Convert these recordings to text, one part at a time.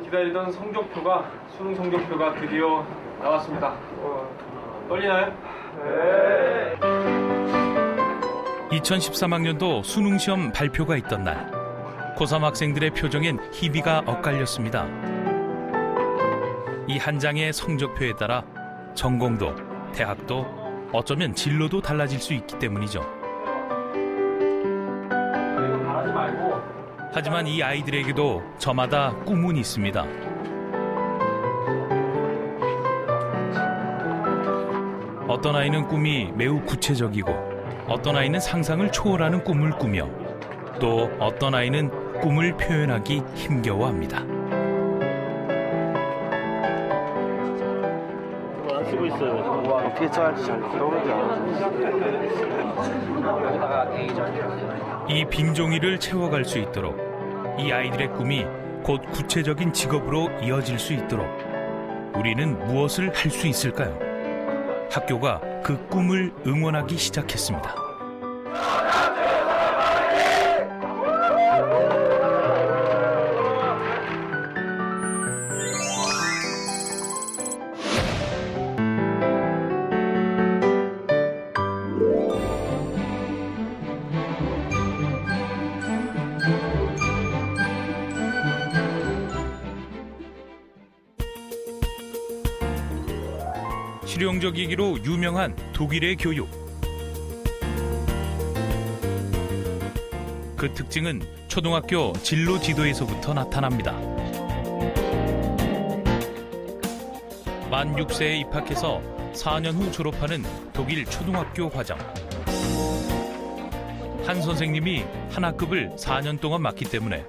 기다리던 성적표가 수능 성적표가 드디어 나왔습니다. 떨리나요? 네. 2013학년도 수능시험 발표가 있던 날, 고3 학생들의 표정엔 희비가 엇갈렸습니다. 이 한 장의 성적표에 따라 전공도, 대학도, 어쩌면 진로도 달라질 수 있기 때문이죠. 바라지 말고. 하지만 이 아이들에게도 저마다 꿈은 있습니다. 어떤 아이는 꿈이 매우 구체적이고, 어떤 아이는 상상을 초월하는 꿈을 꾸며, 또 어떤 아이는 꿈을 표현하기 힘겨워합니다. 안 쓰고 있어요. 어떻게 써야지 잘 떠오르지 않아. 이 빈 종이를 채워갈 수 있도록, 이 아이들의 꿈이 곧 구체적인 직업으로 이어질 수 있도록 우리는 무엇을 할 수 있을까요? 학교가 그 꿈을 응원하기 시작했습니다. 실용적이기로 유명한 독일의 교육. 그 특징은 초등학교 진로 지도에서부터 나타납니다. 만 6세에 입학해서 4년 후 졸업하는 독일 초등학교 과정. 한 선생님이 한 학급을 4년 동안 맡기 때문에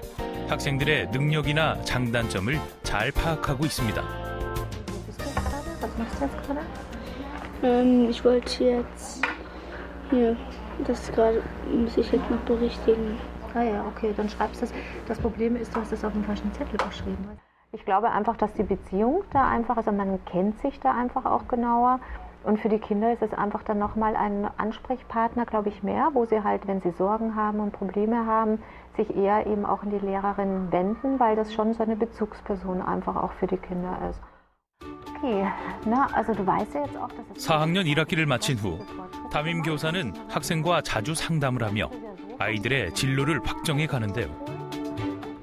학생들의 능력이나 장단점을 잘 파악하고 있습니다. Ich wollte jetzt hier, das gerade muss ich jetzt noch berichtigen. Ah ja, okay, dann schreibst du das. Das Problem ist, du hast es auf dem falschen Zettel geschrieben. Ich glaube einfach, dass die Beziehung da einfach, also man kennt sich da einfach auch genauer. Und für die Kinder ist es einfach dann nochmal ein Ansprechpartner, glaube ich, mehr, wo sie halt, wenn sie Sorgen haben und Probleme haben, sich eher eben auch an die Lehrerin wenden, weil das schon so eine Bezugsperson einfach auch für die Kinder ist. Okay, na, also du weißt ja jetzt auch, dass es 4학년 1학기를 마친 후 담임 교사는 학생과 자주 상담을 하며 아이들의 진로를 확정해 가는데요.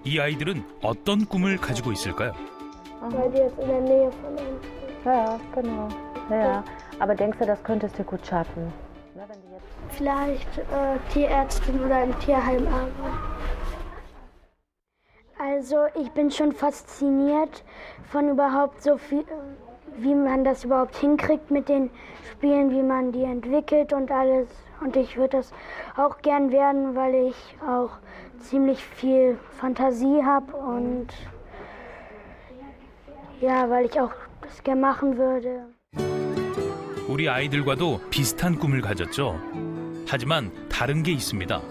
이 아이들은 어떤 꿈을 가지고 있을까요? Weil die jetzt in der Nähe von uns sind. Ja, genau. Ja, aber denkst du, das könntest du gut schaffen? Vielleicht Tierärztin oder im Tierheim arbeiten. Also ich bin schon fasziniert von überhaupt so viel, wie man das überhaupt hinkriegt mit den Spielen, wie man die entwickelt und alles. Und ich würde das auch gern werden, weil ich auch ziemlich viel Fantasie habe und ja, weil ich auch das gern machen würde. 우리 아이들과도 비슷한 꿈을 가졌죠. 하지만 다른 게 있습니다.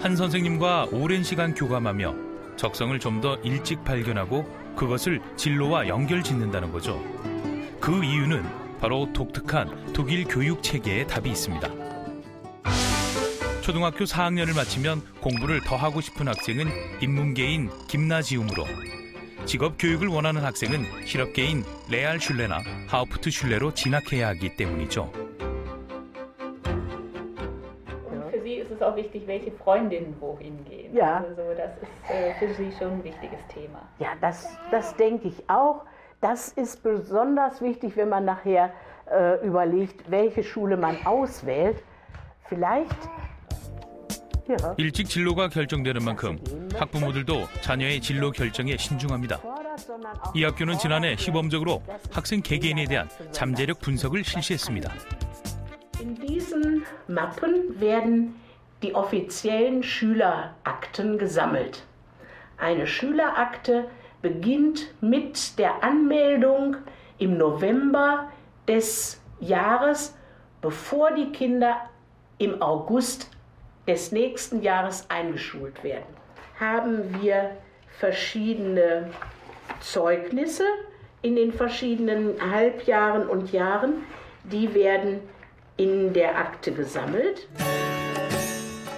한 선생님과 오랜 시간 교감하며 적성을 좀 더 일찍 발견하고 그것을 진로와 연결짓는다는 거죠. 그 이유는 바로 독특한 독일 교육 체계의 답이 있습니다. 초등학교 4학년을 마치면 공부를 더 하고 싶은 학생은 인문계인 김나지움으로, 직업 교육을 원하는 학생은 실업계인 레알슐레나 하우프트슐레로 진학해야 하기 때문이죠. Für Sie ist es auch wichtig, welche Freundinnen wohin gehen. Ja. Also das ist für Sie schon ein wichtiges Thema. Ja, das denke ich auch. Das ist besonders wichtig, wenn man nachher überlegt, welche Schule man auswählt. Vielleicht. Ja. 일찍 진로가 결정되는 만큼 학부모들도 자녀의 진로 결정에 신중합니다. 이 학교는 지난해 시범적으로 학생 개개인에 대한 잠재력 분석을 실시했습니다. In diesen Mappen werden die offiziellen Schülerakten gesammelt. Eine Schülerakte beginnt mit der Anmeldung im November des Jahres, bevor die Kinder im August des nächsten Jahres eingeschult werden. Haben wir verschiedene Zeugnisse in den verschiedenen Halbjahren und Jahren, die werden in der Akte gesammelt.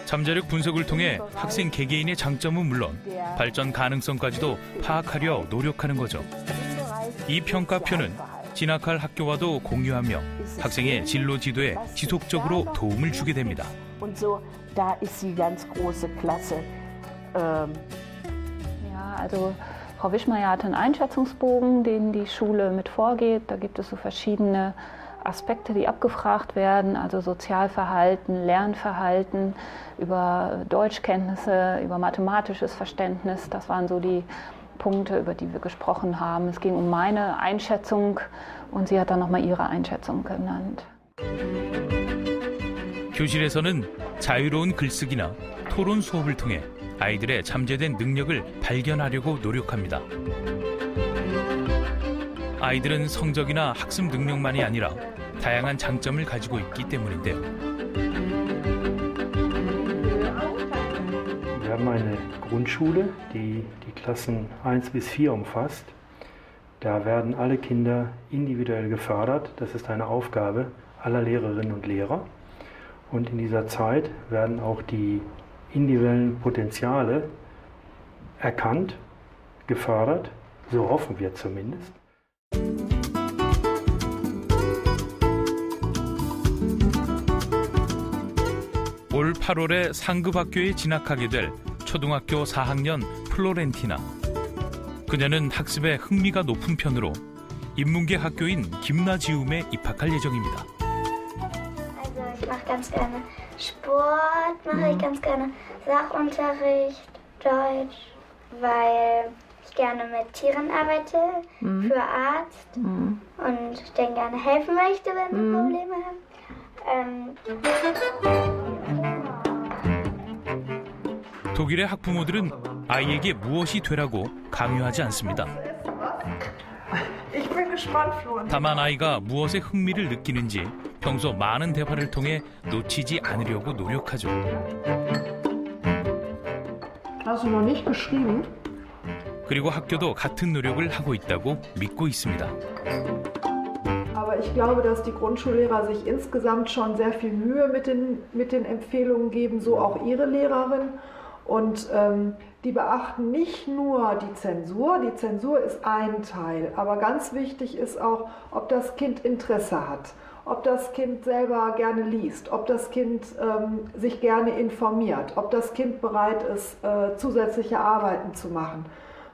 잠재력 분석을 통해 학생 개개인의 장점은 물론 발전 가능성까지도 파악하려 노력하는 거죠. 이 평가표는 진학할 학교와도 공유하며 학생의 진로 지도에 지속적으로 도움을 주게 됩니다. Und so, da ist die ganz große Klasse. Ja, also Frau Wischmeier hat einen Einschätzungsbogen, den die Schule mit vorgeht. Da gibt es so verschiedene Aspekte, die abgefragt werden, also Sozialverhalten, Lernverhalten, über Deutschkenntnisse, über mathematisches Verständnis. Das waren so die Punkte, über die wir gesprochen haben. Es ging um meine Einschätzung und sie hat dann nochmal ihre Einschätzung genannt. 교실에서는 자유로운 글쓰기나 토론 수업을 통해 아이들의 잠재된 능력을 발견하려고 노력합니다. 아이들은 성적이나 학습 능력만이 아니라 다양한 장점을 가지고 있기 때문인데요. Wir haben eine Grundschule, die die Klassen 1 bis 4 umfasst. Da werden alle Kinder individuell gefördert. Das ist eine Aufgabe aller Lehrerinnen und Lehrer. Und in dieser Zeit werden auch die individuellen Potenziale erkannt, gefördert. So hoffen wir zumindest. 올 8월에 상급학교에 진학하게 될 초등학교 4학년 플로렌티나. 그녀는 학습에 흥미가 높은 편으로 인문계 학교인 김나지움에 입학할 예정입니다. Also ich mache ganz gerne Sport, mache ich ganz gerne Sachunterricht, Deutsch, weil ich gerne mit Tieren arbeite, für Arzt und denen gerne helfen möchte, wenn sie Probleme haben. 독일의 학부모들은 아이에게 무엇이 되라고 강요하지 않습니다. 다만 아이가 무엇에 흥미를 느끼는지 평소 많은 대화를 통해 놓치지 않으려고 노력하죠. 그리고 학교도 같은 노력을 하고 있다고 믿고 있습니다. Aber ich glaube, dass die Grundschullehrer sich insgesamt schon sehr viel Mühe mit den Empfehlungen geben, so auch ihre Lehrerin. Und die beachten nicht nur die Zensur ist ein Teil, aber ganz wichtig ist auch, ob das Kind Interesse hat, ob das Kind selber gerne liest, ob das Kind sich gerne informiert, ob das Kind bereit ist, zusätzliche Arbeiten zu machen.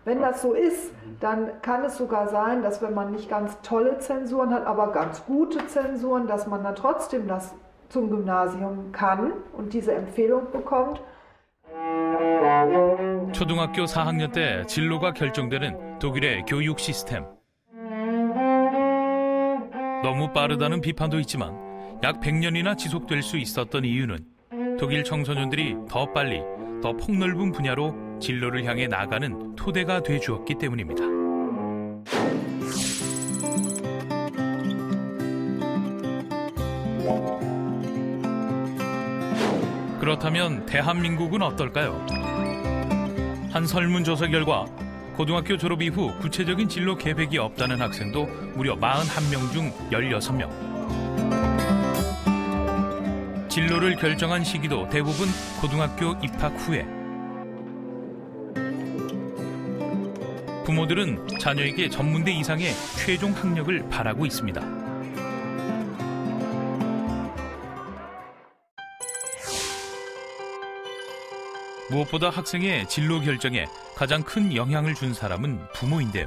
Wenn das so ist, dann kann es sogar sein, dass wenn man nicht ganz tolle Zensuren hat, aber ganz gute Zensuren, dass man dann trotzdem das zum Gymnasium kann und diese Empfehlung bekommt. 초등학교 4학년 때 진로가 결정되는 독일의 교육 시스템. 너무 빠르다는 비판도 있지만 약 100년이나 지속될 수 있었던 이유는 독일 청소년들이 더 빨리, 더 폭넓은 분야로 진로를 향해 나가는 토대가 돼 주었기 때문입니다. 그렇다면 대한민국은 어떨까요? 한 설문조사 결과 고등학교 졸업 이후 구체적인 진로 계획이 없다는 학생도 무려 41명 중 16명. 진로를 결정한 시기도 대부분 고등학교 입학 후에. 부모들은 자녀에게 전문대 이상의 최종 학력을 바라고 있습니다. 무엇보다 학생의 진로 결정에 가장 큰 영향을 준 사람은 부모인데요.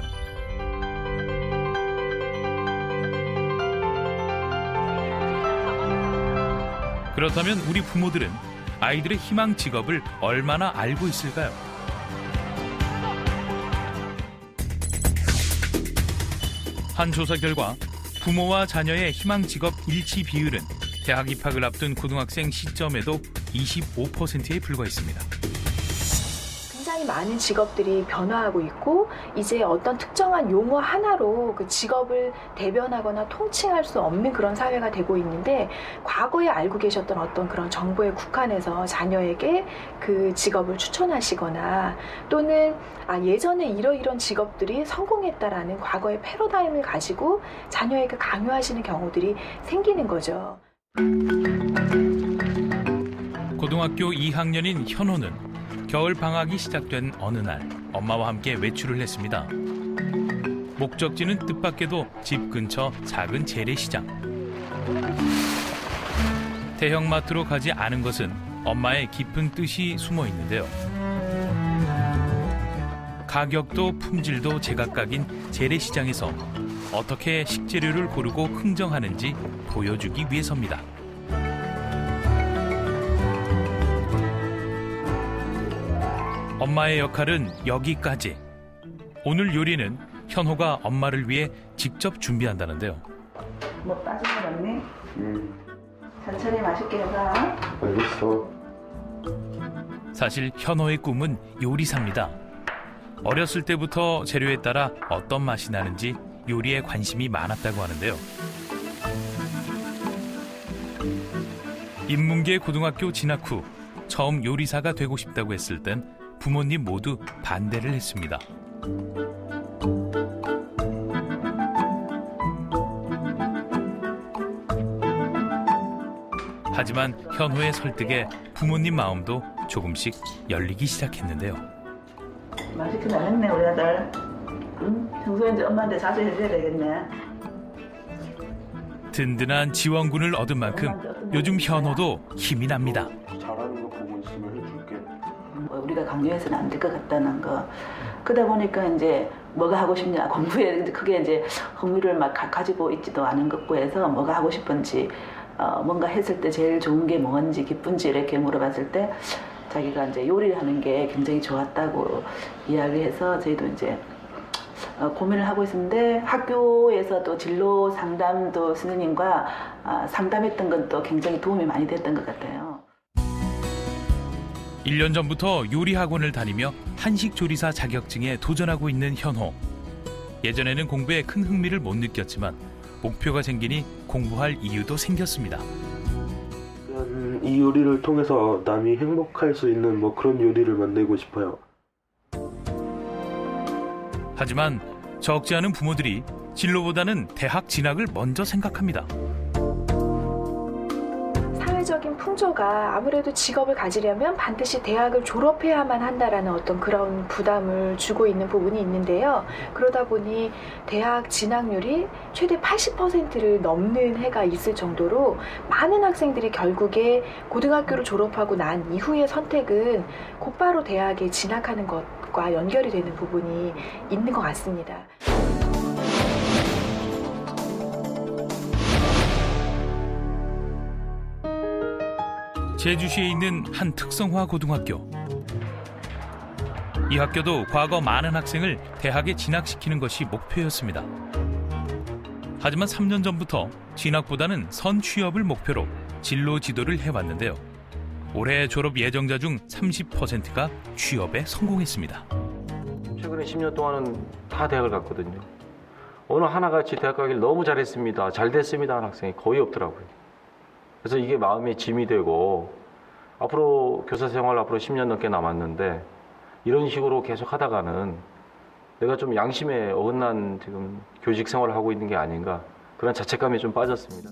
그렇다면 우리 부모들은 아이들의 희망 직업을 얼마나 알고 있을까요? 한 조사 결과 부모와 자녀의 희망 직업 일치 비율은 대학 입학을 앞둔 고등학생 시점에도 25%에 불과했습니다. 굉장히 많은 직업들이 변화하고 있고 이제 어떤 특정한 용어 하나로 그 직업을 대변하거나 통칭할 수 없는 그런 사회가 되고 있는데 과거에 알고 계셨던 어떤 그런 정보에 국한해서 자녀에게 그 직업을 추천하시거나 또는 예전에 이러이런 직업들이 성공했다라는 과거의 패러다임을 가지고 자녀에게 강요하시는 경우들이 생기는 거죠. 고등학교 2학년인 현호는 겨울 방학이 시작된 어느 날 엄마와 함께 외출을 했습니다. 목적지는 뜻밖에도 집 근처 작은 재래시장. 대형마트로 가지 않은 것은 엄마의 깊은 뜻이 숨어 있는데요. 가격도 품질도 제각각인 재래시장에서 어떻게 식재료를 고르고 흥정하는지 보여주기 위해서입니다. 엄마의 역할은 여기까지. 오늘 요리는 현호가 엄마를 위해 직접 준비한다는데요. 뭐 빠진 거 없니? 천천히 맛있게 해봐. 알겠어. 사실 현호의 꿈은 요리사입니다. 어렸을 때부터 재료에 따라 어떤 맛이 나는지 요리에 관심이 많았다고 하는데요. 인문계 고등학교 진학 후 처음 요리사가 되고 싶다고 했을 땐 부모님 모두 반대를 했습니다. 하지만 현호의 설득에 부모님 마음도 조금씩 열리기 시작했는데요. 맛있게 잘했네 우리 아들. 응? 평소에 이제 엄마한테 자주 해줘야 되겠네. 든든한 지원군을 얻은 만큼 요즘 현호도 힘이 납니다. 잘하는 거 보고 있으면 해줄게. 우리가 강요해서는 안 될 것 같다는 거. 그러다 보니까 이제 뭐가 하고 싶냐 공부에 크게 이제 흥미를 막 가지고 있지도 않은 것고 해서 뭐가 하고 싶은지 뭔가 했을 때 제일 좋은 게 뭔지 기쁜지 이렇게 물어봤을 때 자기가 이제 요리를 하는 게 굉장히 좋았다고 이야기해서 저희도 이제 고민을 하고 있었는데 학교에서도 진로 상담도 선생님과 상담했던 건 또 굉장히 도움이 많이 됐던 것 같아요. 1년 전부터 요리 학원을 다니며 한식 조리사 자격증에 도전하고 있는 현호. 예전에는 공부에 큰 흥미를 못 느꼈지만 목표가 생기니 공부할 이유도 생겼습니다. 이 요리를 통해서 남이 행복할 수 있는 뭐 그런 요리를 만들고 싶어요. 하지만 적지 않은 부모들이 진로보다는 대학 진학을 먼저 생각합니다. 사회적인 풍조가 아무래도 직업을 가지려면 반드시 대학을 졸업해야만 한다라는 어떤 그런 부담을 주고 있는 부분이 있는데요. 그러다 보니 대학 진학률이 최대 80%를 넘는 해가 있을 정도로 많은 학생들이 결국에 고등학교를 졸업하고 난 이후의 선택은 곧바로 대학에 진학하는 것과 연결이 되는 부분이 있는 것 같습니다. 제주시에 있는 한 특성화 고등학교. 이 학교도 과거 많은 학생을 대학에 진학시키는 것이 목표였습니다. 하지만 3년 전부터 진학보다는 선취업을 목표로 진로 지도를 해왔는데요. 올해 졸업 예정자 중 30%가 취업에 성공했습니다. 최근에 10년 동안은 다 대학을 갔거든요. 어느 하나같이 대학 가기를 너무 잘했습니다. 잘 됐습니다 하는 학생이 거의 없더라고요. 그래서 이게 마음의 짐이 되고 앞으로 교사 생활 앞으로 10년 넘게 남았는데 이런 식으로 계속 하다가는 내가 좀 양심에 어긋난 지금 교직 생활을 하고 있는 게 아닌가 그런 자책감이 좀 빠졌습니다.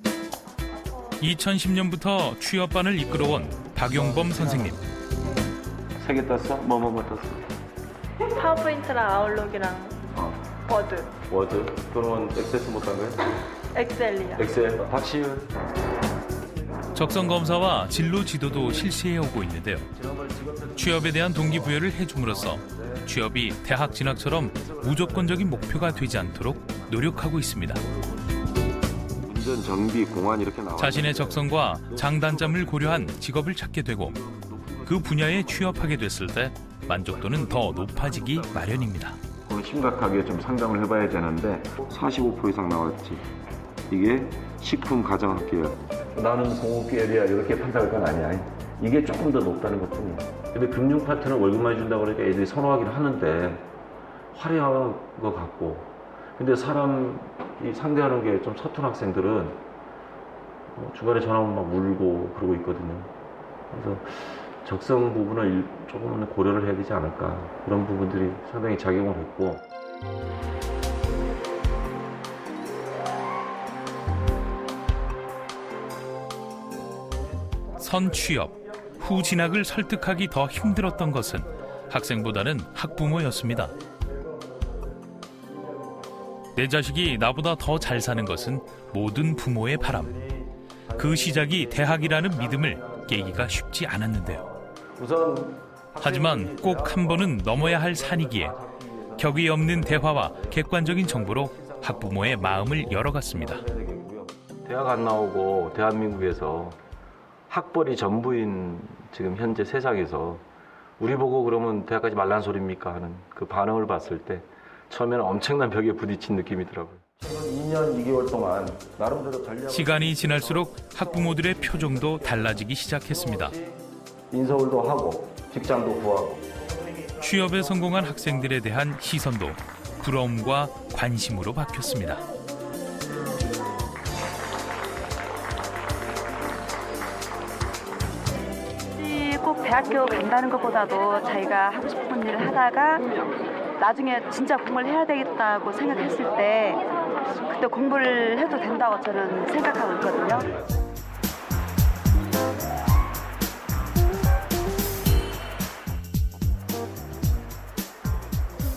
2010년부터 취업반을 이끌어온 박용범 선생님. 3개 땄어? 뭐 땄어? 파워포인트랑 아웃룩이랑 워드. 워드? 그러면 엑셀 못한 거야? 엑셀이요. 엑셀. 박시윤. 적성 검사와 진로 지도도 실시해 오고 있는데요. 취업에 대한 동기부여를 해줌으로써 취업이 대학 진학처럼 무조건적인 목표가 되지 않도록 노력하고 있습니다. 운전, 정비, 공안 이렇게 나와. 자신의 적성과 장단점을 고려한 직업을 찾게 되고 그 분야에 취업하게 됐을 때 만족도는 더 높아지기 마련입니다. 심각하게 좀 상담을 해봐야 되는데 45% 이상 나왔지. 이게 식품 가정학계열. 나는 공업계열이야 이렇게 판단할 건 아니야. 이게 조금 더 높다는 것뿐이야. 근데 금융 파트는 월급만 준다고 그러니까 애들이 선호하긴 하는데 화려한 것 같고 근데 사람이 상대하는 게 좀 서툰 학생들은 중간에 전화 오면 막 울고 그러고 있거든요. 그래서 적성 부분을 조금은 고려를 해야 되지 않을까 그런 부분들이 상당히 작용을 했고 선취업, 후 진학을 설득하기 더 힘들었던 것은 학생보다는 학부모였습니다. 내 자식이 나보다 더 잘 사는 것은 모든 부모의 바람. 그 시작이 대학이라는 믿음을 깨기가 쉽지 않았는데요. 하지만 꼭 한 번은 넘어야 할 산이기에 격이 없는 대화와 객관적인 정보로 학부모의 마음을 열어갔습니다. 대학 안 나오고 대한민국에서 학벌이 전부인 지금 현재 세상에서 우리 보고 그러면 대학까지 말란 소리입니까 하는 그 반응을 봤을 때 처음에는 엄청난 벽에 부딪힌 느낌이더라고요. 2년 2개월 동안 나름대로 전략을 시간이 지날수록 학부모들의 표정도 달라지기 시작했습니다. 인서울도 하고 직장도 구하고 취업에 성공한 학생들에 대한 시선도 부러움과 관심으로 바뀌었습니다. 꼭 대학교 간다는 것보다도 자기가 하고 싶은 일을 하다가 나중에 진짜 공부를 해야 되겠다고 생각했을 때 그때 공부를 해도 된다고 저는 생각하고 있거든요.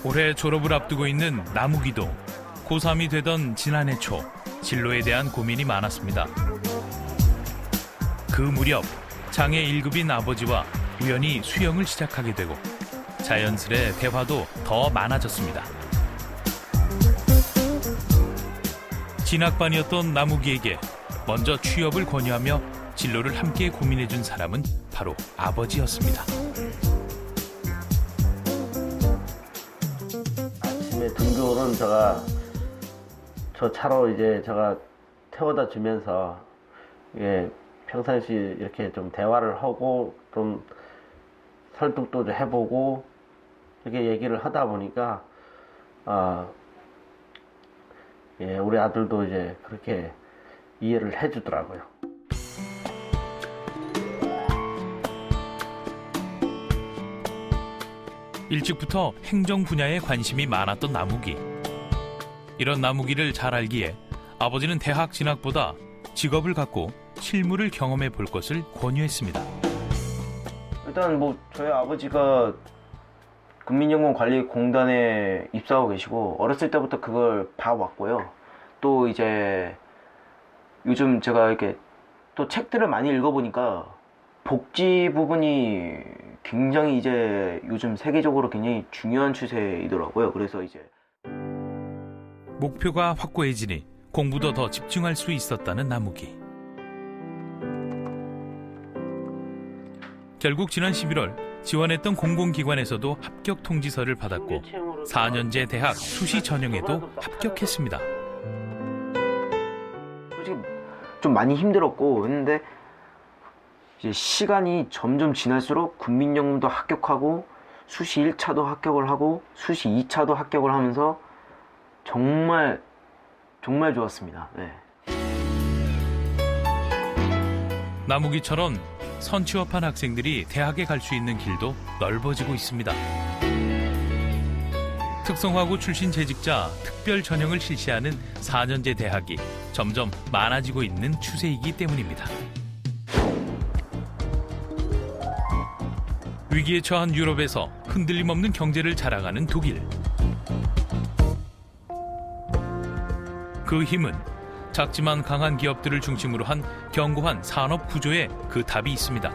올해 졸업을 앞두고 있는 나무기도 고3이 되던 지난해 초 진로에 대한 고민이 많았습니다. 그 무렵 장애 1급인 아버지와 우연히 수영을 시작하게 되고 자연스레 대화도 더 많아졌습니다. 진학반이었던 나무기에게 먼저 취업을 권유하며 진로를 함께 고민해준 사람은 바로 아버지였습니다. 아침에 등교는 저 차로 이제 제가 태워다 주면서 평상시 이렇게 좀 대화를 하고 좀 설득도 좀 해보고 이렇게 얘기를 하다 보니까 우리 아들도 이제 그렇게 이해를 해주더라고요. 일찍부터 행정 분야에 관심이 많았던 나무기. 이런 나무기를 잘 알기에 아버지는 대학 진학보다 직업을 갖고 실무를 경험해 볼 것을 권유했습니다. 일단 저희 아버지가 국민연금관리공단에 입사하고 계시고 어렸을 때부터 그걸 봐왔고요. 또 이제 요즘 제가 이렇게 또 책들을 많이 읽어보니까 복지 부분이 굉장히 이제 요즘 세계적으로 굉장히 중요한 추세이더라고요. 그래서 이제 목표가 확고해지니 공부도 더 집중할 수 있었다는 나무기. 결국 지난 11월 지원했던 공공기관에서도 합격 통지서를 받았고 4년제 대학 수시 전형에도 합격했습니다. 솔직히 좀 많이 힘들었고 했는데 이제 시간이 점점 지날수록 국민연금도 합격하고 수시 1차도 합격을 하고 수시 2차도 합격을 하면서 정말 좋았습니다. 네. 나무기처럼 선취업한 학생들이 대학에 갈 수 있는 길도 넓어지고 있습니다. 특성화고 출신 재직자 특별 전형을 실시하는 4년제 대학이 점점 많아지고 있는 추세이기 때문입니다. 위기에 처한 유럽에서 흔들림 없는 경제를 자랑하는 독일. 그 힘은 작지만 강한 기업들을 중심으로 한 견고한 산업 구조에 그 답이 있습니다.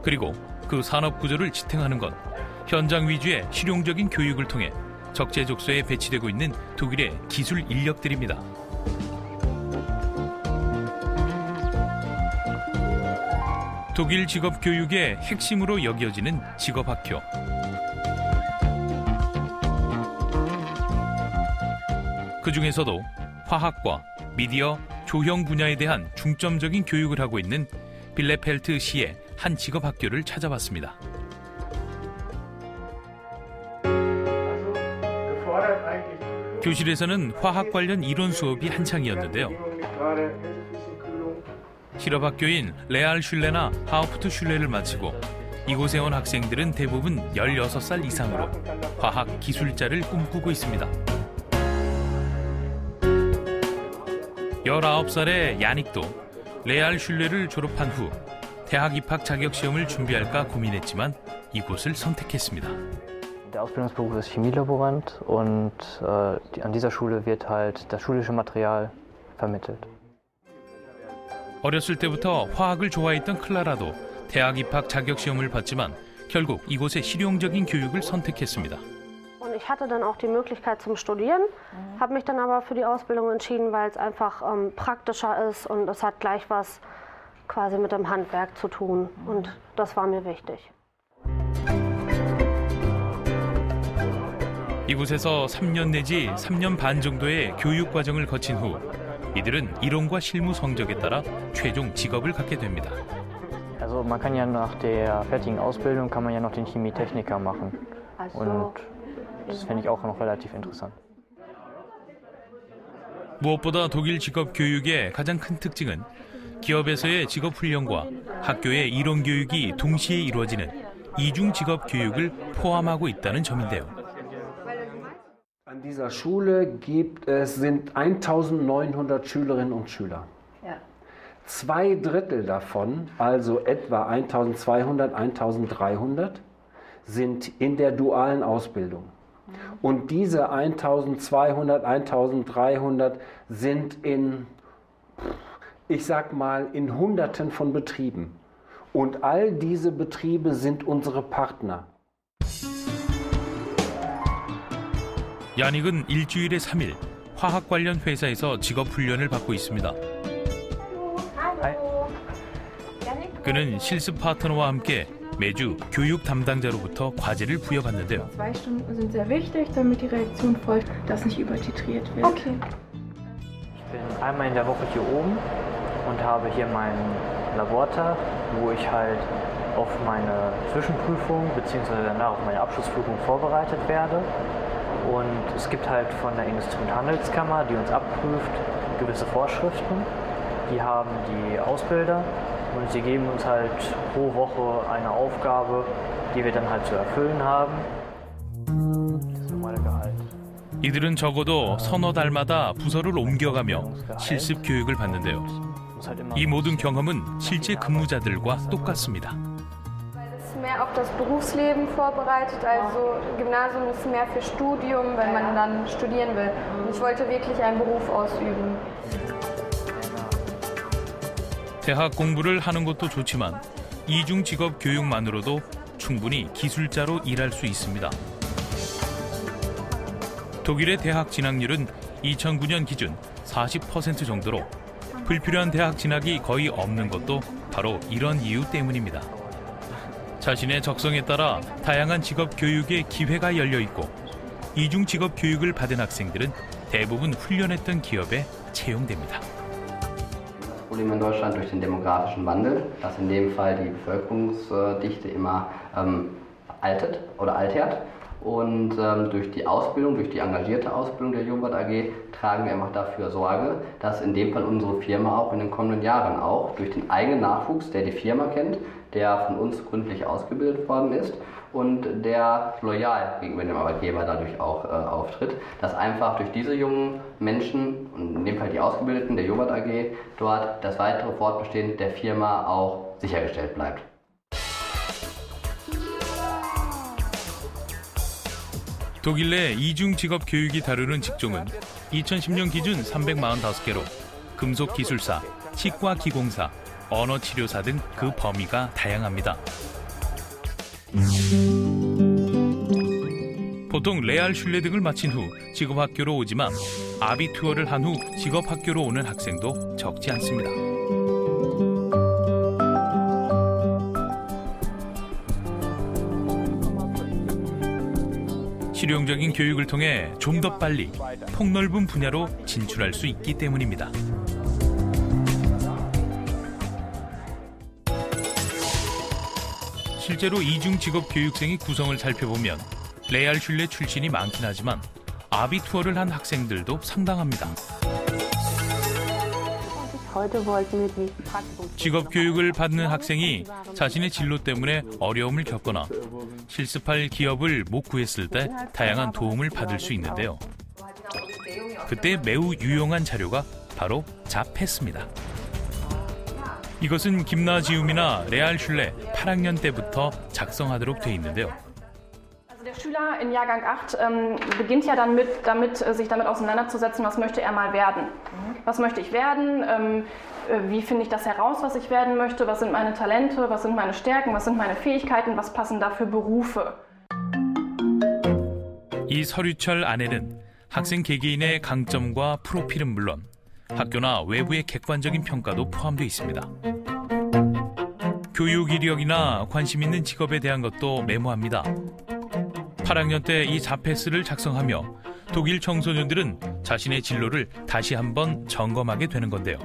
그리고 그 산업 구조를 지탱하는 건 현장 위주의 실용적인 교육을 통해 적재적소에 배치되고 있는 독일의 기술 인력들입니다. 독일 직업 교육의 핵심으로 여겨지는 직업학교. 그 중에서도 화학과 미디어, 조형 분야에 대한 중점적인 교육을 하고 있는 빌레펠트 시의 한 직업학교를 찾아봤습니다. 교실에서는 화학 관련 이론 수업이 한창이었는데요. 실업학교인 레알 슐레나 하우프트 슐레를 마치고 이곳에 온 학생들은 대부분 16살 이상으로 화학 기술자를 꿈꾸고 있습니다. 19살의 야닉도 레알슐레를 졸업한 후 대학 입학 자격 시험을 준비할까 고민했지만 이곳을 선택했습니다. Der Ausbildungsberuf ist Chemielaborant und an dieser Schule wird halt das schulische Material vermittelt. 어렸을 때부터 화학을 좋아했던 클라라도 대학 입학 자격 시험을 봤지만 결국 이곳의 실용적인 교육을 선택했습니다. Und ich hatte dann auch die Möglichkeit zum Studieren, habe mich dann aber für die Ausbildung entschieden, weil es einfach praktischer ist und es hat gleich was quasi mit dem Handwerk zu tun und das war mir wichtig. 이곳에서 3년 내지 3년 반 정도의 교육 과정을 거친 후 이들은 이론과 실무 성적에 따라 최종 직업을 갖게 됩니다. Also man kann ja nach der fertigen Ausbildung kann man ja noch den Chemietechniker machen und das finde ich auch noch relativ interessant. 무엇보다 독일 직업 교육의 가장 큰 특징은 기업에서의 직업 훈련과 학교의 이론 교육이 동시에 이루어지는 이중 직업 교육을 포함하고 있다는 점인데요. An dieser Schule sind 1900 Schülerinnen und Schüler. Ja. 2/3 davon, also etwa 1200, 1300, sind in der dualen Ausbildung. Und diese 1200, 1300 sind ich sag mal, in Hunderten von Betrieben. Und all diese Betriebe sind unsere Partner. 야닉은 일주일에 3일 화학 관련 회사에서 직업 훈련을 받고 있습니다. 그는 실습 파트너와 함께 매주 교육 담당자로부터 과제를 부여받는데요. 2 Stunden sind sehr wichtig, damit die Reaktion folgt, dass nicht übertitriert wird. Okay. Ich bin einmal in der Woche hier oben und habe hier meinen Labortag, wo ich halt auf meine Zwischenprüfung bzw. danach auf meine Abschlussprüfung vorbereitet werde. Und es gibt halt von der Industrie- und Handelskammer, die uns abprüft, gewisse Vorschriften. Die haben die Ausbilder und sie geben uns halt pro Woche eine Aufgabe, die wir dann halt zu erfüllen haben. Das normale Gehalt. 이들은 적어도 서너 달마다 부서를 옮겨가며 실습 교육을 받는데요. 이 모든 경험은 실제 근무자들과 똑같습니다. Mehr auf das Berufsleben vorbereitet, also Gymnasium ist mehr für Studium, wenn man dann studieren will. Und ich wollte wirklich einen Beruf ausüben. 대학 공부를 하는 것도 좋지만 이중 직업 교육만으로도 충분히 기술자로 일할 수 있습니다. 독일의 대학 진학률은 2009년 기준 40% 정도로 불필요한 대학 진학이 거의 없는 것도 바로 이런 이유 때문입니다. 자신의 적성에 따라 다양한 직업 교육의 기회가 열려 있고 이중 직업 교육을 받은 학생들은 대부분 훈련했던 기업에 채용됩니다. Das Problem in Deutschland durch den demografischen Wandel, dass in dem Fall die Bevölkerungsdichte immer altert. Und durch die Ausbildung, durch die engagierte Ausbildung der Jobert AG tragen wir einfach dafür Sorge, dass in dem Fall unsere Firma auch in den kommenden Jahren auch durch den eigenen Nachwuchs, der die Firma kennt, der von uns gründlich ausgebildet worden ist und der loyal gegenüber dem Arbeitgeber dadurch auch auftritt, dass einfach durch diese jungen Menschen, und in dem Fall die Ausgebildeten der Jobert AG, dort das weitere Fortbestehen der Firma auch sichergestellt bleibt. 독일 내 이중 직업 교육이 다루는 직종은 2010년 기준 345개로 금속기술사, 치과기공사, 언어치료사 등 그 범위가 다양합니다. 보통 레알슐레 등을 마친 후 직업학교로 오지만 아비투어를 한 후 직업학교로 오는 학생도 적지 않습니다. 실용적인 교육을 통해 좀 더 빨리 폭넓은 분야로 진출할 수 있기 때문입니다. 실제로 이중 직업 교육생의 구성을 살펴보면 레알슐레 출신이 많긴 하지만 아비투어를 한 학생들도 상당합니다. 직업 교육을 받는 학생이 자신의 진로 때문에 어려움을 겪거나 실습할 기업을 못 구했을 때 다양한 도움을 받을 수 있는데요. 그때 매우 유용한 자료가 바로 자패스입니다. 이것은 김나지움이나 레알슐레 8학년 때부터 작성하도록 돼 있는데요. Der Schüler in Jahrgang 8 beginnt ja dann sich damit auseinanderzusetzen, was möchte er mal werden. Was möchte ich werden? Wie finde ich das heraus, was ich werden möchte? Was sind meine Talente? Was sind meine Stärken? Was sind meine Fähigkeiten? Was passen da für Berufe? 이 서류철 안에는 학생 개개인의 강점과 프로필은 물론 학교나 외부의 객관적인 평가도 포함되어 있습니다. 교육 이력이나 관심 있는 직업에 대한 것도 메모합니다. 8학년 때 이 자패스를 작성하며 독일 청소년들은 자신의 진로를 다시 한번 점검하게 되는 건데요.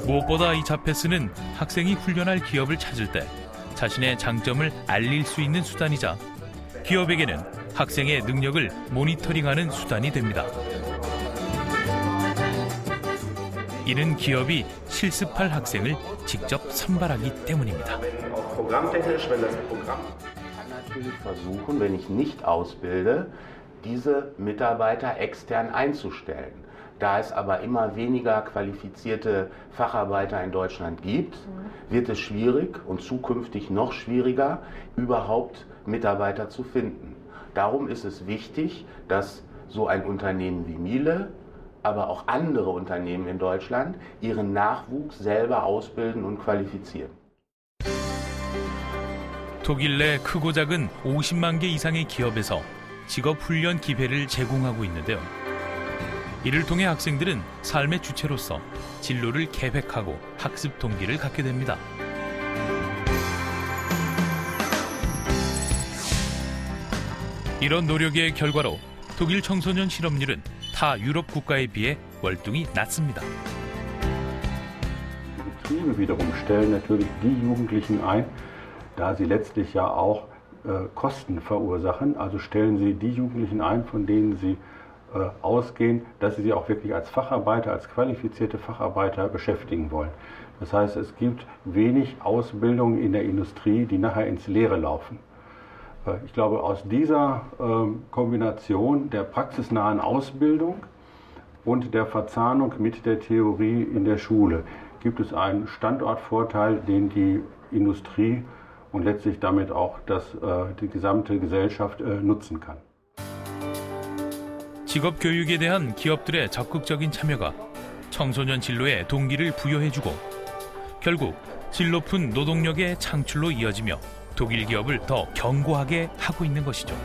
무엇보다 이 자패스는 학생이 훈련할 기업을 찾을 때 자신의 장점을 알릴 수 있는 수단이자 기업에게는 학생의 능력을 모니터링하는 수단이 됩니다. 이는 기업이 실습할 학생을 직접 선발하기 때문입니다. Natürlich versuchen, wenn ich nicht ausbilde, diese Mitarbeiter extern einzustellen. Da es aber immer weniger qualifizierte Facharbeiter in Deutschland gibt, wird es schwierig und zukünftig noch schwieriger, überhaupt Mitarbeiter zu finden. Darum ist es wichtig, dass so ein Unternehmen wie Miele, aber auch andere Unternehmen in Deutschland ihren Nachwuchs selber ausbilden und qualifizieren. 독일 내 크고 작은 50만 개 이상의 기업에서 직업훈련 기회를 제공하고 있는데요. 이를 통해 학생들은 삶의 주체로서 진로를 계획하고 학습 동기를 갖게 됩니다. 이런 노력의 결과로 독일 청소년 실업률은 타 유럽 국가에 비해 월등히 낮습니다. Die Betriebe wiederum stellen natürlich die Jugendlichen ein, da sie letztlich ja auch Kosten verursachen. Also stellen sie die Jugendlichen ein, von denen sie ausgehen, dass sie auch wirklich als Facharbeiter, als qualifizierte Facharbeiter beschäftigen wollen. Das heißt, es gibt wenig Ausbildung in der Industrie, die nachher ins Leere laufen. Ich glaube, aus dieser Kombination der praxisnahen Ausbildung und der Verzahnung mit der Theorie in der Schule gibt es einen Standortvorteil, den die Industrie und letztlich damit auch die gesamte Gesellschaft nutzen kann. 직업 교육에 대한 기업들의 적극적인 참여가 청소년 진로에 동기를 부여해주고 결국 질 높은 노동력의 창출로 이어지며 독일 기업을 더 견고하게 하고 있는 것이죠.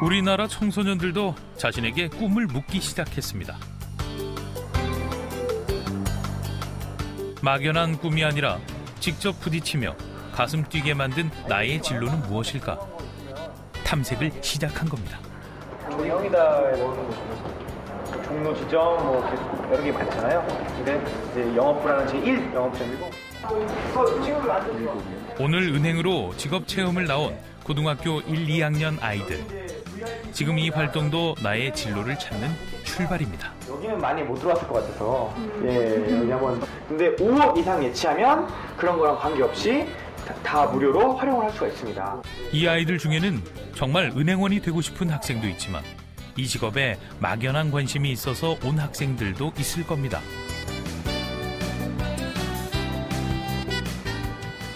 우리나라 청소년들도 자신에게 꿈을 묻기 시작했습니다. 막연한 꿈이 아니라 직접 부딪히며 가슴 뛰게 만든 나의 진로는 무엇일까? 탐색을 시작한 겁니다. 영이다에는 종로 지점 뭐 계속 여러 개 많잖아요. 근데 이제 영업부라는 제1 영업점이고. 오늘 은행으로 직업 체험을 나온 고등학교 1, 2학년 아이들. 지금 이 활동도 나의 진로를 찾는 출발입니다. 여기는 많이 못 들어왔을 것 같아서 여기 한번. 근데 5억 이상 예치하면 그런 거랑 관계없이 다 무료로 활용을 할 수가 있습니다. 이 아이들 중에는 정말 은행원이 되고 싶은 학생도 있지만 이 직업에 막연한 관심이 있어서 온 학생들도 있을 겁니다.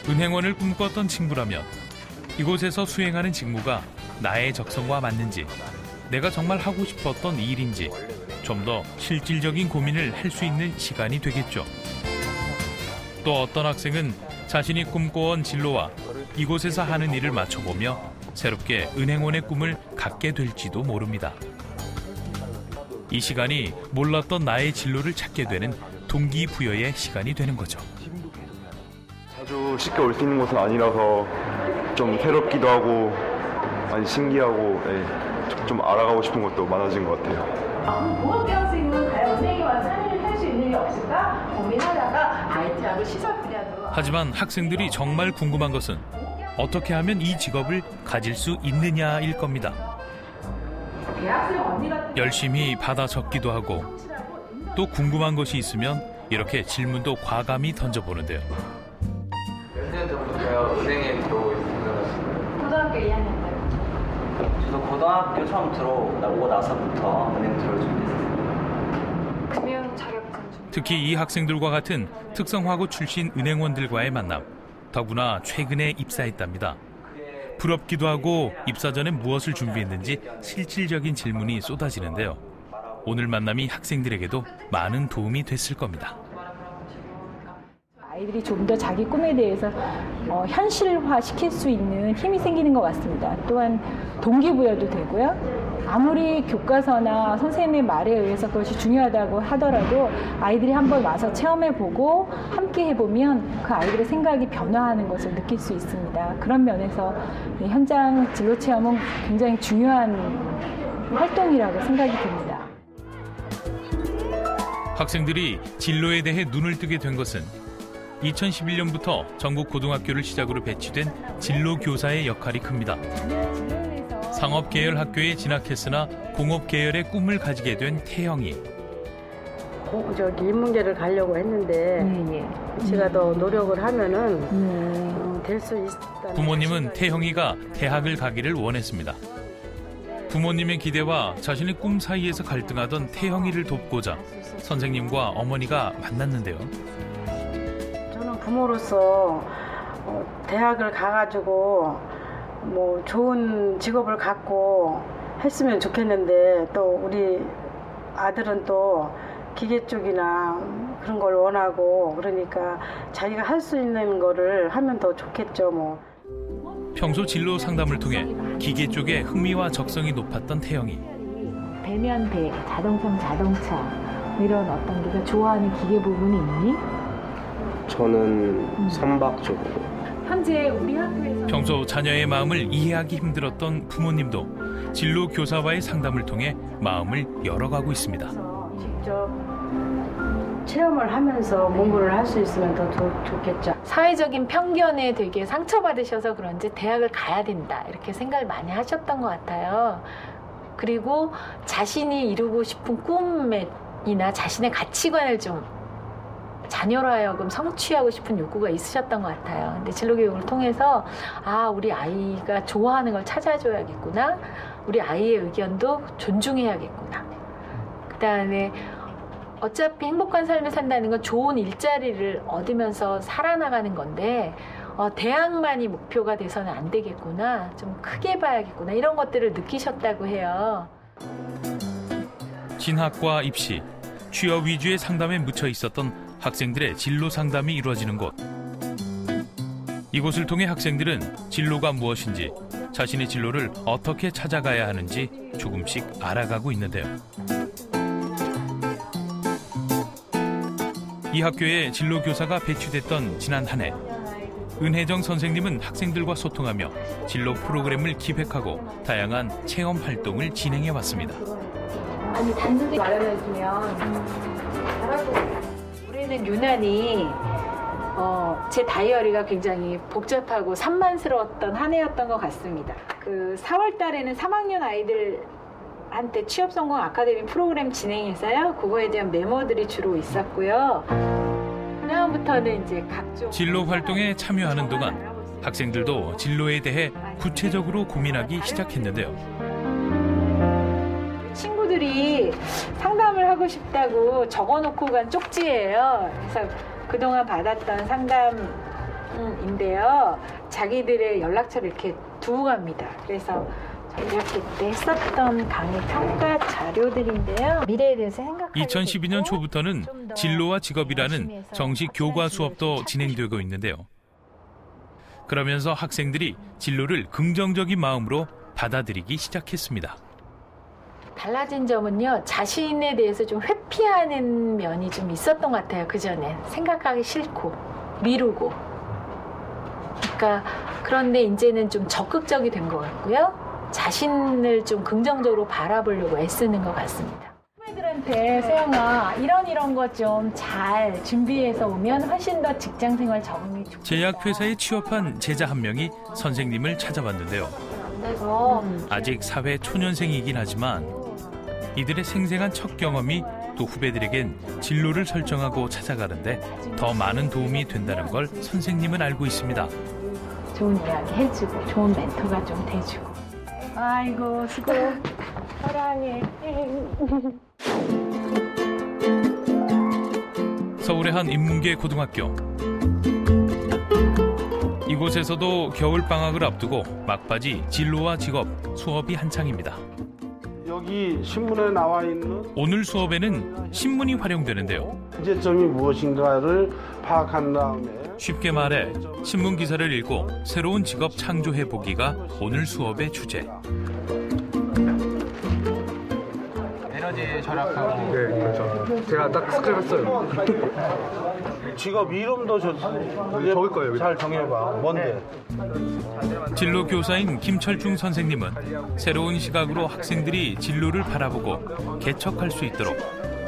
은행원을 꿈꿨던 친구라면 이곳에서 수행하는 직무가 나의 적성과 맞는지, 내가 정말 하고 싶었던 일인지 좀 더 실질적인 고민을 할 수 있는 시간이 되겠죠. 또 어떤 학생은 자신이 꿈꿔온 진로와 이곳에서 하는 일을 맞춰보며 새롭게 은행원의 꿈을 갖게 될지도 모릅니다. 이 시간이 몰랐던 나의 진로를 찾게 되는 동기부여의 시간이 되는 거죠. 자주 쉽게 올 수 있는 곳은 아니라서 좀 새롭기도 하고 많이 신기하고 좀 알아가고 싶은 것도 많아진 것 같아요. 무엇 배울 수 있는 과연 은행에 와서 할 일을 할 수 있는 게 없을까 고민하다가 IT하고 시설 분야도. 하지만 학생들이 정말 궁금한 것은 어떻게 하면 이 직업을 가질 수 있느냐일 겁니다. 열심히 받아 적기도 하고 또 궁금한 것이 있으면 이렇게 질문도 과감히 던져보는데요. 몇 년 전부터 은행에 들어오고 있습니다. 고등학교 2학년 때. 저도 고등학교 처음 들어오고 나서부터 은행 들어올 준비했어요. 금융 자격증. 특히 이 학생들과 같은 특성화고 출신 은행원들과의 만남. 더구나 최근에 입사했답니다. 부럽기도 하고 입사 전에 무엇을 준비했는지 실질적인 질문이 쏟아지는데요. 오늘 만남이 학생들에게도 많은 도움이 됐을 겁니다. 아이들이 좀 더 자기 꿈에 대해서 현실화시킬 수 있는 힘이 생기는 것 같습니다. 또한 동기부여도 되고요. 아무리 교과서나 선생님의 말에 의해서 그것이 중요하다고 하더라도 아이들이 한번 와서 체험해보고 함께 해보면 그 아이들의 생각이 변화하는 것을 느낄 수 있습니다. 그런 면에서 현장 진로 체험은 굉장히 중요한 활동이라고 생각이 듭니다. 학생들이 진로에 대해 눈을 뜨게 된 것은 2011년부터 전국 고등학교를 시작으로 배치된 진로교사의 역할이 큽니다. 상업계열 학교에 진학했으나 공업계열의 꿈을 가지게 된 태영이. 인문계를 가려고 했는데 제가 더 노력을 하면은 될 수 있다. 부모님은 태영이가 대학을 가기를 원했습니다. 부모님의 기대와 자신의 꿈 사이에서 갈등하던 태영이를 돕고자 선생님과 어머니가 만났는데요. 저는 부모로서 대학을 가가지고 뭐 좋은 직업을 갖고 했으면 좋겠는데 또 우리 아들은 또 기계 쪽이나 그런 걸 원하고 그러니까 자기가 할 수 있는 거를 하면 더 좋겠죠 뭐. 평소 진로 상담을 통해 기계 쪽에 흥미와 적성이 높았던 태영이. 배면 배, 자동차면 자동차 이런 어떤 네가 좋아하는 기계 부분이 있니? 저는 선박 쪽으로. 현재 우리 학교에서 평소 자녀의 마음을 이해하기 힘들었던 부모님도 진로 교사와의 상담을 통해 마음을 열어가고 있습니다. 직접 체험을 하면서 공부를 할 수 있으면 더 좋겠죠. 사회적인 편견에 되게 상처받으셔서 그런지 대학을 가야 된다 이렇게 생각을 많이 하셨던 것 같아요. 그리고 자신이 이루고 싶은 꿈이나 자신의 가치관을 좀 자녀로 하여금 성취하고 싶은 욕구가 있으셨던 것 같아요. 근데 진로교육을 통해서 우리 아이가 좋아하는 걸 찾아줘야겠구나. 우리 아이의 의견도 존중해야겠구나. 그다음에 어차피 행복한 삶을 산다는 건 좋은 일자리를 얻으면서 살아나가는 건데 대학만이 목표가 돼서는 안 되겠구나. 좀 크게 봐야겠구나. 이런 것들을 느끼셨다고 해요. 진학과 입시, 취업 위주의 상담에 묻혀 있었던 학생들의 진로 상담이 이루어지는 곳. 이곳을 통해 학생들은 진로가 무엇인지, 자신의 진로를 어떻게 찾아가야 하는지 조금씩 알아가고 있는데요. 이 학교에 진로 교사가 배치됐던 지난 한 해, 은혜정 선생님은 학생들과 소통하며 진로 프로그램을 기획하고 다양한 체험 활동을 진행해 왔습니다. 아니 단순히 마련해주면 잘하고. 올해는 유난히 제 다이어리가 굉장히 복잡하고 산만스러웠던 한 해였던 것 같습니다. 그 4월 달에는 3학년 아이들한테 취업 성공 아카데미 프로그램 진행해서요. 그거에 대한 메모들이 주로 있었고요. 그다음부터는 이제 각종 진로 활동에 참여하는 동안 학생들도 진로에 대해 구체적으로 고민하기 시작했는데요. 친구들이 상담을 하고 싶다고 적어놓고 간 쪽지예요. 그래서 그동안 받았던 상담인데요. 자기들의 연락처를 이렇게 두고 갑니다. 그래서 전략회 때 했었던 강의 평가 자료들인데요. 미래에 대해서 생각하게 2012년 초부터는 진로와 직업이라는 정식 교과 수업도 진행되고 있는데요. 그러면서 학생들이 진로를 긍정적인 마음으로 받아들이기 시작했습니다. 달라진 점은요, 자신에 대해서 좀 회피하는 면이 좀 있었던 것 같아요. 그전에 생각하기 싫고 미루고. 그러니까 그런데 이제는 좀 적극적이 된 것 같고요. 자신을 좀 긍정적으로 바라보려고 애쓰는 것 같습니다. 후배들한테 세영아 이런 거 좀 잘 준비해서 오면 훨씬 더 직장생활 적응이 좋겠다. 제약회사에 취업한 제자 한 명이 선생님을 찾아왔는데요. 아직 사회 초년생이긴 하지만 이들의 생생한 첫 경험이 또 후배들에겐 진로를 설정하고 찾아가는데 더 많은 도움이 된다는 걸 선생님은 알고 있습니다. 좋은 이야기 해주고 좋은 멘토가 좀 돼주고 아이고 수고. 사랑해. 서울의 한 인문계 고등학교. 이곳에서도 겨울방학을 앞두고 막바지 진로와 직업 수업이 한창입니다. 여기 신문에 나와 있는 오늘 수업에는 신문이 활용되는데요. 문제점이 무엇인가를 파악한 다음에 쉽게 말해 신문 기사를 읽고 새로운 직업 창조해보기가 오늘 수업의 주제. 에너지 절약하고. 네, 그렇죠. 제가 딱 스크랩했어요. 직업 이름도 적을 거예요. 잘 정해봐. 뭔데? 진로 교사인 김철중 선생님은 새로운 시각으로 학생들이 진로를 바라보고 개척할 수 있도록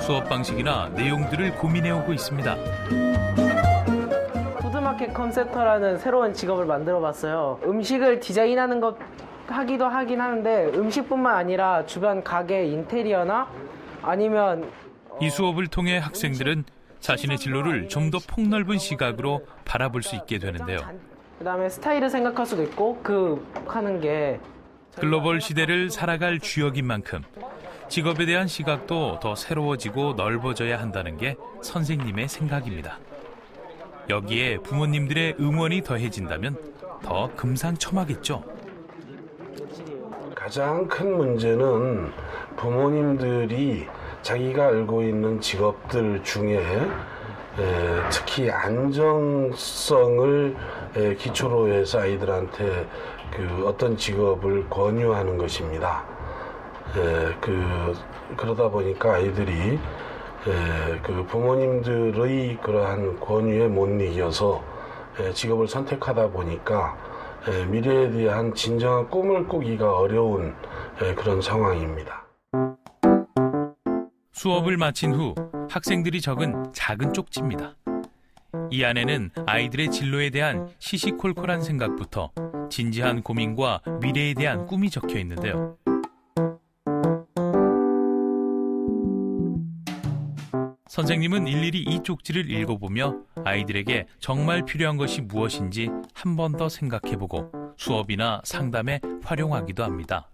수업 방식이나 내용들을 고민해오고 있습니다. 푸드마켓 컨셉터라는 새로운 직업을 만들어봤어요. 음식을 디자인하는 것 하기도 하긴 하는데 음식뿐만 아니라 주변 가게 인테리어나 아니면 이 수업을 통해 학생들은 자신의 진로를 좀 더 폭넓은 시각으로 바라볼 수 있게 되는데요. 그다음에 스타일을 생각할 수도 있고 그 하는 게 글로벌 시대를 살아갈 주역인 만큼 직업에 대한 시각도 더 새로워지고 넓어져야 한다는 게 선생님의 생각입니다. 여기에 부모님들의 응원이 더해진다면 더 금상첨화겠죠. 가장 큰 문제는 부모님들이 자기가 알고 있는 직업들 중에 특히 안정성을 기초로 해서 아이들한테 그 어떤 직업을 권유하는 것입니다. 그러다 보니까 아이들이 그 부모님들의 그러한 권유에 못 이겨서 직업을 선택하다 보니까 미래에 대한 진정한 꿈을 꾸기가 어려운 그런 상황입니다. 수업을 마친 후 학생들이 적은 작은 쪽지입니다. 이 안에는 아이들의 진로에 대한 시시콜콜한 생각부터 진지한 고민과 미래에 대한 꿈이 적혀 있는데요. 선생님은 일일이 이 쪽지를 읽어보며 아이들에게 정말 필요한 것이 무엇인지 한 번 더 생각해보고 수업이나 상담에 활용하기도 합니다.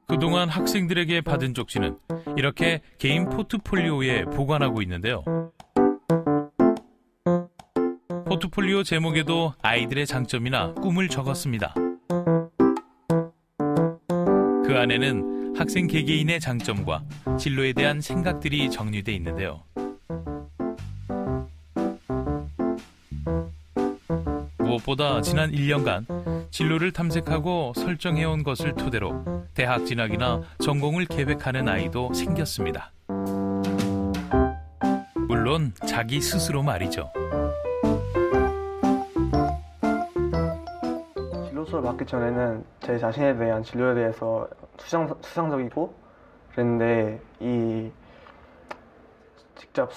그동안 학생들에게 받은 쪽지는 이렇게 개인 포트폴리오에 보관하고 있는데요. 포트폴리오 제목에도 아이들의 장점이나 꿈을 적었습니다. 그 안에는 학생 개개인의 장점과 진로에 대한 생각들이 정리돼 있는데요. 무엇보다 지난 1년간 진로를 탐색하고 설정해온 것을 토대로 대학 진학이나 전공을 계획하는 아이도 생겼습니다. 물론 자기 스스로 말이죠. 진로 수업을 받기 전에는 제 자신에 대한 진로에 대해서 수상적이고 그랬는데 이 직접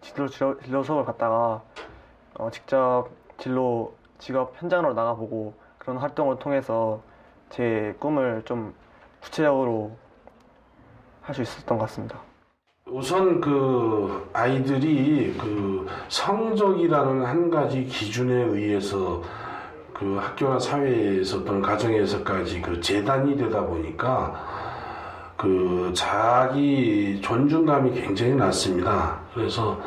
진로 수업을 받다가 직접 진로 직업 현장으로 나가보고 그런 활동을 통해서 제 꿈을 좀 구체적으로 할 수 있었던 것 같습니다. 우선 그 아이들이 그 성적이라는 한 가지 기준에 의해서 그 학교나 사회에서 또는 가정에서까지 그 재단이 되다 보니까 그 자기 존중감이 굉장히 낮습니다. 그래서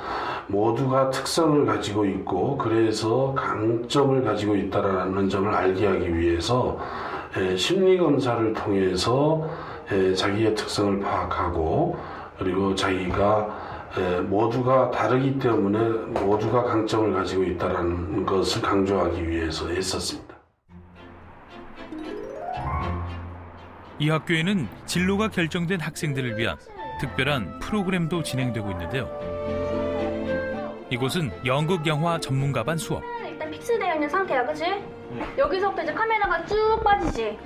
모두가 특성을 가지고 있고 그래서 강점을 가지고 있다는 점을 알게 하기 위해서 심리검사를 통해서 자기의 특성을 파악하고 그리고 자기가 모두가 다르기 때문에 모두가 강점을 가지고 있다는 것을 강조하기 위해서 했었습니다. 이 학교에는 진로가 결정된 학생들을 위한 특별한 프로그램도 진행되고 있는데요. 이곳은 연극 영화 전문가반 수업. 일단 픽스되어 있는 상태야, 그치? 여기서부터 이제 카메라가 쭉 빠지지.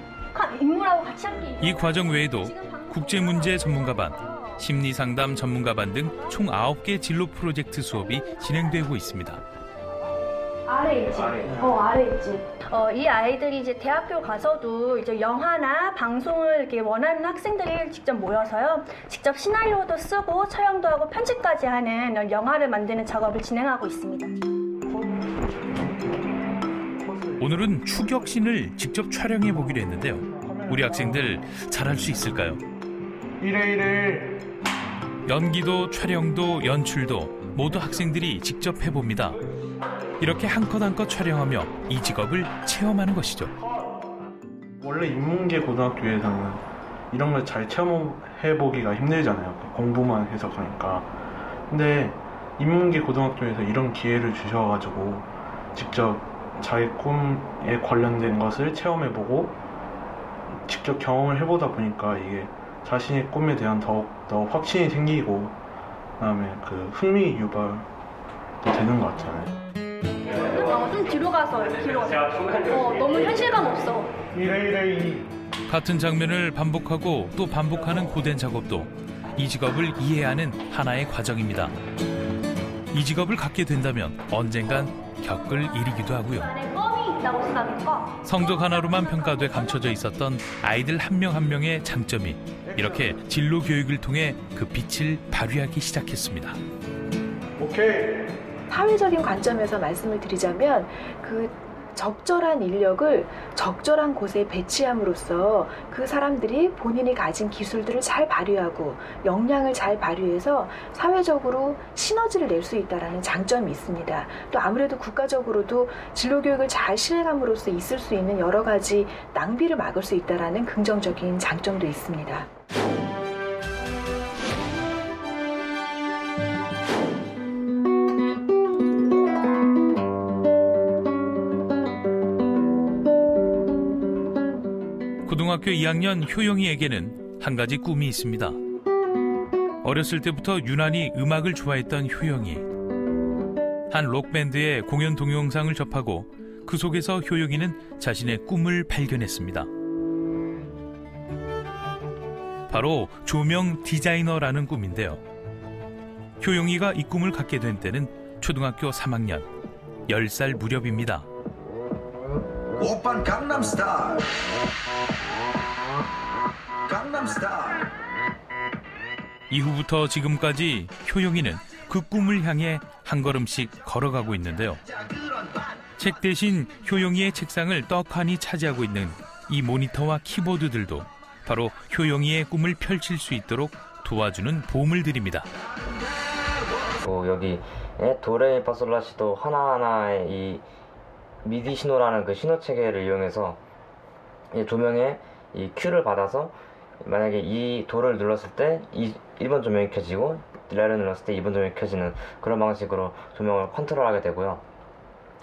인물하고 같이 함께. 이 과정 외에도 국제문제 전문가반, 심리상담 전문가반 등 총 9개 진로 프로젝트 수업이 진행되고 있습니다. 아래 있지. 아래 있지. 이 아이들이 이제 대학교 가서도 이제 영화나 방송을 이렇게 원하는 학생들이 직접 모여서요. 직접 시나리오도 쓰고 촬영도 하고 편집까지 하는 영화를 만드는 작업을 진행하고 있습니다. 오늘은 추격신을 직접 촬영해 보기로 했는데요. 우리 학생들 잘할 수 있을까요? 이래. 연기도 촬영도 연출도 모두 학생들이 직접 해봅니다. 이렇게 한 컷 한 컷 촬영하며 이 직업을 체험하는 것이죠. 원래 인문계 고등학교에서는 이런 걸 잘 체험해보기가 힘들잖아요. 공부만 해서 그러니까. 근데 인문계 고등학교에서 이런 기회를 주셔가지고 직접 자기 꿈에 관련된 것을 체험해보고 직접 경험을 해보다 보니까 이게 자신의 꿈에 대한 더욱 확신이 생기고 그다음에 그 흥미 유발도 되는 것 같아요. 좀 뒤로 가서 너무 현실감 없어. 같은 장면을 반복하고 또 반복하는 고된 작업도 이 직업을 이해하는 하나의 과정입니다. 이 직업을 갖게 된다면 언젠간 겪을 일이기도 하고요. 껌이 있다고 생각할까? 성적 하나로만 평가돼 감춰져 있었던 아이들 한 명 한 명의 장점이 이렇게 진로 교육을 통해 그 빛을 발휘하기 시작했습니다. 오케이. 사회적인 관점에서 말씀을 드리자면 그 적절한 인력을 적절한 곳에 배치함으로써 그 사람들이 본인이 가진 기술들을 잘 발휘하고 역량을 잘 발휘해서 사회적으로 시너지를 낼 수 있다는 장점이 있습니다. 또 아무래도 국가적으로도 진로교육을 잘 실행함으로써 있을 수 있는 여러 가지 낭비를 막을 수 있다는 긍정적인 장점도 있습니다. 고등학교 2학년 효영이에게는 한 가지 꿈이 있습니다. 어렸을 때부터 유난히 음악을 좋아했던 효영이. 한 록밴드의 공연 동영상을 접하고 그 속에서 효영이는 자신의 꿈을 발견했습니다. 바로 조명 디자이너라는 꿈인데요. 효영이가 이 꿈을 갖게 된 때는 초등학교 3학년, 10살 무렵입니다. 오빤 강남스타일. 강남스타일. 이후부터 지금까지 효영이는 그 꿈을 향해 한 걸음씩 걸어가고 있는데요. 책 대신 효영이의 책상을 떡하니 차지하고 있는 이 모니터와 키보드들도 바로 효영이의 꿈을 펼칠 수 있도록 도와주는 보물들입니다. 여기 도레미파솔라시도 하나하나의 이 미디 신호라는 그 신호 체계를 이용해서 이 조명에 이 큐를 받아서 만약에 이 도를 눌렀을 때 1번 조명이 켜지고 딜라를 눌렀을 때 2번 조명이 켜지는 그런 방식으로 조명을 컨트롤하게 되고요.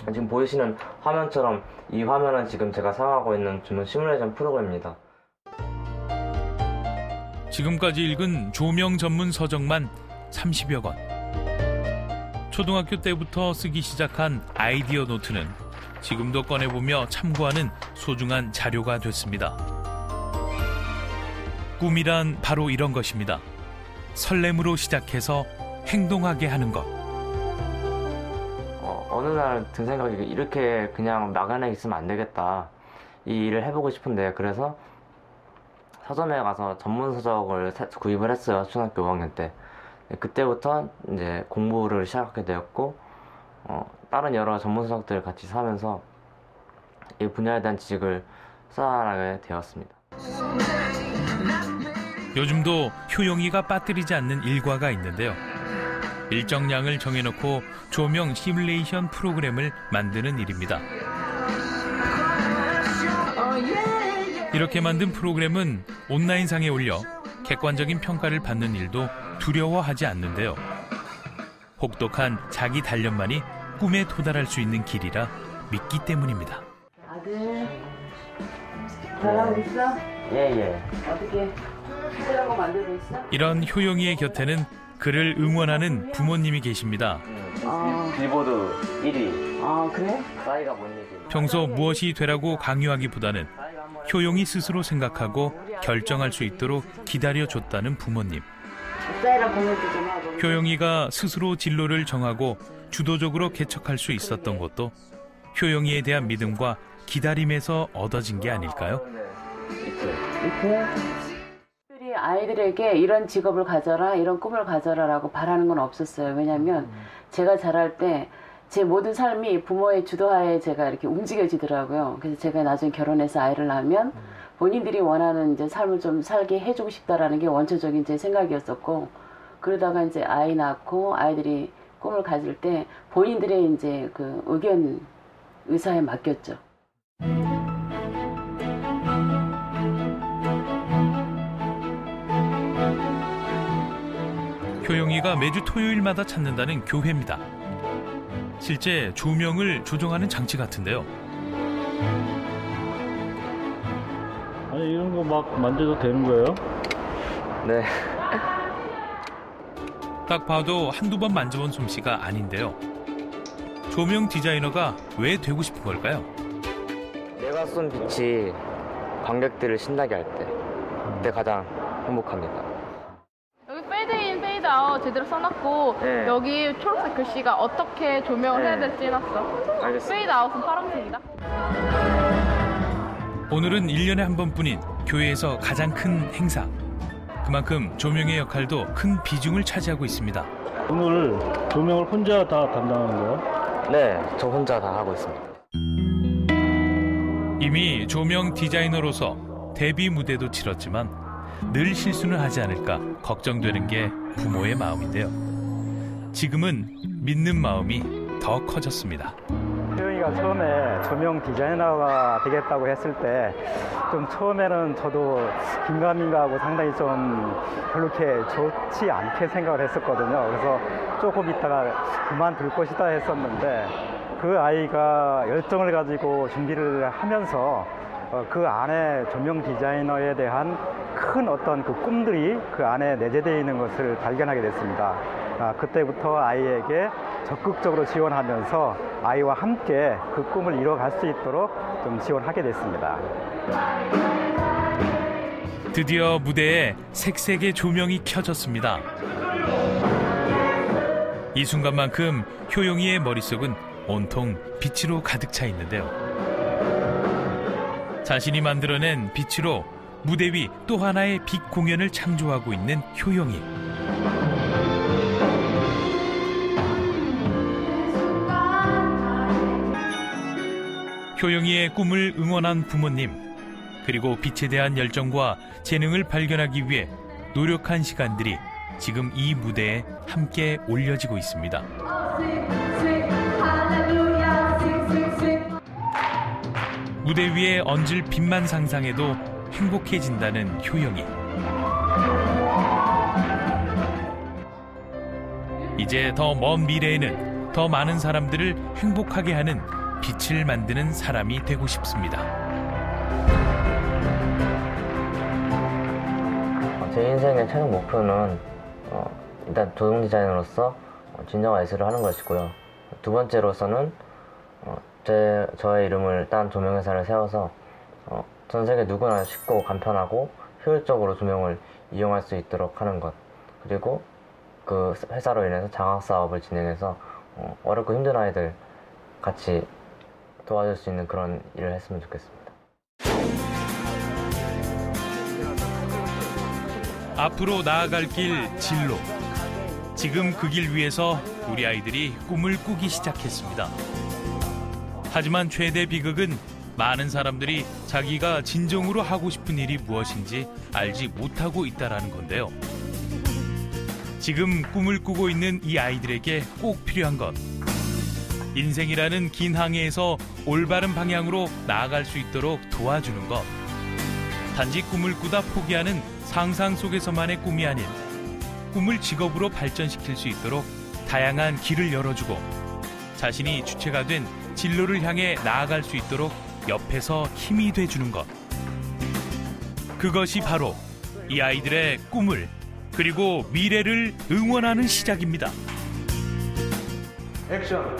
지금 보이시는 화면처럼 이 화면은 지금 제가 사용하고 있는 조명 시뮬레이션 프로그램입니다. 지금까지 읽은 조명 전문 서적만 30여 권. 초등학교 때부터 쓰기 시작한 아이디어 노트는 지금도 꺼내보며 참고하는 소중한 자료가 됐습니다. 꿈이란 바로 이런 것입니다. 설렘으로 시작해서 행동하게 하는 것. 어느 날 든 생각이 이렇게 그냥 나가나 있으면 안 되겠다. 이 일을 해보고 싶은데 그래서 서점에 가서 전문 서적을 구입을 했어요. 초등학교 5학년 때. 그때부터 이제 공부를 시작하게 되었고 다른 여러 전문 서적들을 같이 사면서 이 분야에 대한 지식을 쌓아나가게 되었습니다. 요즘도 효영이가 빠뜨리지 않는 일과가 있는데요. 일정량을 정해놓고 조명 시뮬레이션 프로그램을 만드는 일입니다. 이렇게 만든 프로그램은 온라인상에 올려 객관적인 평가를 받는 일도 두려워하지 않는데요. 혹독한 자기 단련만이 꿈에 도달할 수 있는 길이라 믿기 때문입니다. 아들, 잘하고 있어? 예. 어떻게 특별한 거 만들고 있어? 이런 효영이의 곁에는 그를 응원하는 부모님이 계십니다. 빌보드 1위. 아, 그래? 싸이가 뭔 얘기? 평소 무엇이 되라고 강요하기보다는 효영이 스스로 생각하고 결정할 수 있도록 기다려줬다는 부모님. 효영이가 스스로 진로를 정하고 주도적으로 개척할 수 있었던 것도 효영이에 대한 믿음과 기다림에서 얻어진 게 아닐까요? 특별히 아이들에게 이런 직업을 가져라, 이런 꿈을 가져라라고 바라는 건 없었어요. 왜냐하면 제가 자랄 때 제 모든 삶이 부모의 주도하에 제가 이렇게 움직여지더라고요. 그래서 제가 나중에 결혼해서 아이를 낳으면 본인들이 원하는 이제 삶을 좀 살게 해주고 싶다라는 게 원초적인 제 생각이었었고, 그러다가 이제 아이 낳고 아이들이 꿈을 가질 때 본인들의 이제 그 의사에 맡겼죠. 효영이가 매주 토요일마다 찾는다는 교회입니다. 실제 조명을 조정하는 장치 같은데요. 아니, 이런 거 막 만져도 되는 거예요? 네. 딱 봐도 한두 번 만져본 솜씨가 아닌데요. 조명 디자이너가 왜 되고 싶은 걸까요? 내가 쏜 빛이 관객들을 신나게 할 때, 그때 가장 행복합니다. 여기 페이드인, 페이드아웃 제대로 써놨고, 네. 여기 초록색 글씨가 어떻게 조명을 해야 될지 해놨어. 알겠습니다. 페이드아웃은 파란색이다. 오늘은 1년에 한 번뿐인 교회에서 가장 큰 행사. 그만큼 조명의 역할도 큰 비중을 차지하고 있습니다. 오늘 조명을 혼자 다 담당하는 거예요? 네, 저 혼자 다 하고 있습니다. 이미 조명 디자이너로서 데뷔 무대도 치렀지만 늘 실수는 하지 않을까 걱정되는 게 부모의 마음인데요. 지금은 믿는 마음이 더 커졌습니다. 효영이가 처음에 조명 디자이너가 되겠다고 했을 때 좀 처음에는 저도 긴가민가하고 상당히 좀 별로 이렇게 좋지 않게 생각을 했었거든요. 그래서 조금 있다가 그만둘 것이다 했었는데, 그 아이가 열정을 가지고 준비를 하면서 그 안에 조명 디자이너에 대한 큰 어떤 그 꿈들이 그 안에 내재되어 있는 것을 발견하게 됐습니다. 그때부터 아이에게 적극적으로 지원하면서 아이와 함께 그 꿈을 이뤄갈 수 있도록 좀 지원하게 됐습니다. 드디어 무대에 색색의 조명이 켜졌습니다. 이 순간만큼 효영이의 머릿속은 온통 빛으로 가득 차 있는데요. 자신이 만들어낸 빛으로 무대 위 또 하나의 빛 공연을 창조하고 있는 효영이. 효영이의 꿈을 응원한 부모님, 그리고 빛에 대한 열정과 재능을 발견하기 위해 노력한 시간들이 지금 이 무대에 함께 올려지고 있습니다. 무대 위에 얹을 빛만 상상해도 행복해진다는 효영이. 이제 더 먼 미래에는 더 많은 사람들을 행복하게 하는 빛을 만드는 사람이 되고 싶습니다. 제 인생의 최종 목표는 일단 조명 디자이너로서 진정한 예술을 하는 것이고요. 두 번째로서는 저의 이름을 딴 조명회사를 세워서 전 세계 누구나 쉽고 간편하고 효율적으로 조명을 이용할 수 있도록 하는 것, 그리고 그 회사로 인해서 장학사업을 진행해서 어렵고 힘든 아이들 같이 도와줄 수 있는 그런 일을 했으면 좋겠습니다. 앞으로 나아갈 길 진로. 지금 그 길 위에서 우리 아이들이 꿈을 꾸기 시작했습니다. 하지만 최대 비극은 많은 사람들이 자기가 진정으로 하고 싶은 일이 무엇인지 알지 못하고 있다는 건데요. 지금 꿈을 꾸고 있는 이 아이들에게 꼭 필요한 것. 인생이라는 긴 항해에서 올바른 방향으로 나아갈 수 있도록 도와주는 것. 단지 꿈을 꾸다 포기하는 상상 속에서만의 꿈이 아닌 꿈을 직업으로 발전시킬 수 있도록 다양한 길을 열어주고 자신이 주체가 된 진로를 향해 나아갈 수 있도록 옆에서 힘이 돼주는 것. 그것이 바로 이 아이들의 꿈을 그리고 미래를 응원하는 시작입니다. 액션.